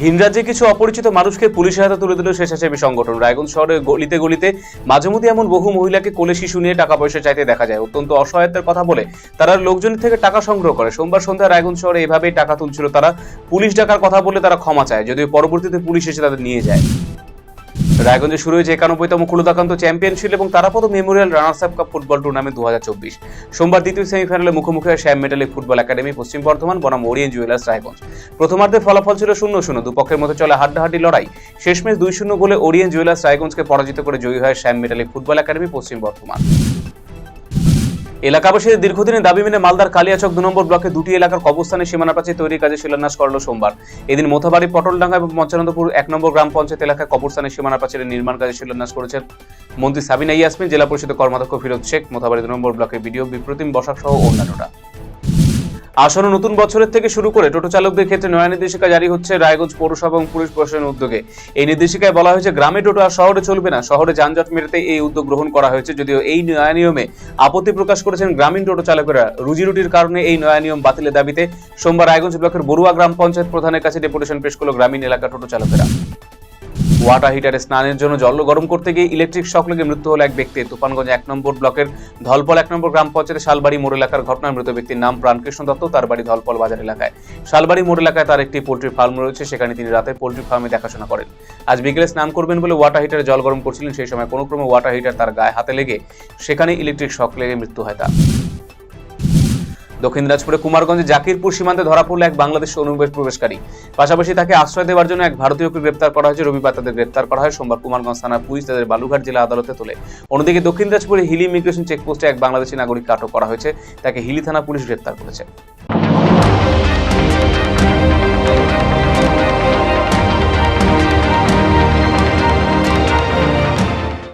ভিন রাজ্যে কিছু অপরিচিত মানুষকে পুলিশের হাতে তুলে দিল স্বেচ্ছাসেবী সংগঠন। রায়গঞ্জ শহরের গলিতে গলিতে মাঝেমধ্যে এমন বহু মহিলাকে কোলে শিশু নিয়ে টাকা পয়সা চাইতে দেখা যায়। অত্যন্ত অসহায়তার কথা বলে তারা লোকজনের থেকে টাকা সংগ্রহ করে। সোমবার সন্ধ্যায় রায়গঞ্জ শহরে এভাবেই টাকা তুলছিল তারা। পুলিশ ডাকার কথা বলে তারা ক্ষমা চায়, যদিও পরবর্তীতে পুলিশ এসে তাদের নিয়ে যায়। রায়গঞ্জে শুরু হয়েছে 91তম ক্ষুলতাকান্ত চ্যাম্পিয়নশিপ এবং Tarapada Memorial runners up cup football tournament 2024। সোমবার দ্বিতীয় সেমিফাইনালে মুখোমুখি হয় শ্যাম মেটালিক ফুটবল একাডেমি পশ্চিম বর্ধমান বনাম ওরিয়েন্ট জুয়েলার্স রায়গঞ্জ। প্রথমার্ধে ফলাফল ছিল 0-0। দুপক্ষের মধ্যে চলে হাড্ডাহাড্ডি লড়াই। শেষমেশ 2-0 গোলে ওরিয়েন্ট জুয়েলার্স রায়গঞ্জকে পরাজিত করে জয়ী হয় শ্যাম মেটালিক ফুটবল একাডেমি পশ্চিম বর্ধমান। এলাকাবাসীদের দীর্ঘদিনের দাবি মেনে মালদার কালিয়াচক 2 নম্বর ব্লকে দুটি এলাকার কবরস্থানে সীমানা প্রাচীর তৈরির কাজে শিলান্যাস করল সোমবার। এদিন মোথাবাড়ি, পটলডাঙ্গা এবং পঞ্চানন্দপুর 1 নম্বর গ্রাম পঞ্চায়েত এলাকায় কবরস্থানের সীমানা প্রাচীরের নির্মাণ কাজে শিলান্যাস করেছেন মন্ত্রী সাবিনা ইয়াসমিন, জেলা পরিষদের কর্মাধ্যক্ষ ফিরোজ শেখ, মোথাবাড়ি 2 নম্বর ব্লকের বিডিও বিপ্রতিম বসাক সহ অন্যান্যরা। আসন্ন নতুন বছরের থেকে শুরু করে টোটো চালকদের ক্ষেত্রে নয়া নির্দেশিকা জারি হচ্ছে রায়গঞ্জ পৌরসভা এবং পুলিশ প্রশাসনের উদ্যোগে। এই নির্দেশিকায় বলা হয়েছে গ্রামে টোটো আর শহরে চলবে না। শহরে যানজট মেটাতে এই উদ্যোগ গ্রহণ করা হয়েছে, যদিও এই নয়া নিয়মে আপত্তি প্রকাশ করেছেন গ্রামীণ টোটো চালকেরা। রুজিরুটির কারণে এই নয়া নিয়ম বাতিলের দাবিতে সোমবার রায়গঞ্জ ব্লকের বড়ুয়া গ্রাম পঞ্চায়েত প্রধানের কাছে ডেপুটেশন পেশ করল গ্রামীণ এলাকার টোটো চালকেরা। ওয়াটার হিটারে স্নানের জন্য জল গরম করতে গিয়ে ইলেকট্রিক শক লেগে মৃত্যু হল এক ব্যক্তির। তুফানগঞ্জ 1 নম্বর ব্লকের ধলপল 1 নম্বর গ্রাম পঞ্চায়েতের শালবাড়ি মোড় এলাকার ঘটনায় মৃত ব্যক্তির নাম প্রাণকৃষ্ণ দত্ত। তার বাড়ি ধলপল বাজার এলাকায়। শালবাড়ি মোড় এলাকায় তার একটি পোল্ট্রি ফার্ম রয়েছে, সেখানে তিনি রাতে পোল্ট্রি ফার্মে দেখাশোনা করেন। আজ বিকেলে স্নান করবেন বলে ওয়াটার হিটারে জল গরম করছিলেন, সেই সময় কোনো ক্রমে ওয়াটার হিটার তার গায়ে হাতে লেগে সেখানে ইলেকট্রিক শক লেগে মৃত্যু হয় তার। দক্ষিণ দিনাজপুরে কুমারগঞ্জে জাকিরপুর সীমান্তে ধরা পড়ল এক বাংলাদেশি অনুপ্রবেশকারী। পাশাপাশি তাকে আশ্রয় দেওয়ার জন্য এক ভারতীয়কে গ্রেপ্তার করা হয়েছে। রবিবার তাদের গ্রেপ্তার করা হয়। সোমবার কুমারগঞ্জ থানার পুলিশ তাদের বালুঘাট জেলা আদালতে তোলে। অন্যদিকে দক্ষিণ দিনাজপুরে হিলি ইমিগ্রেশন চেকপোস্টে এক বাংলাদেশি নাগরিককে আটক করা হয়েছে। তাকে হিলি থানা পুলিশ গ্রেপ্তার করেছে।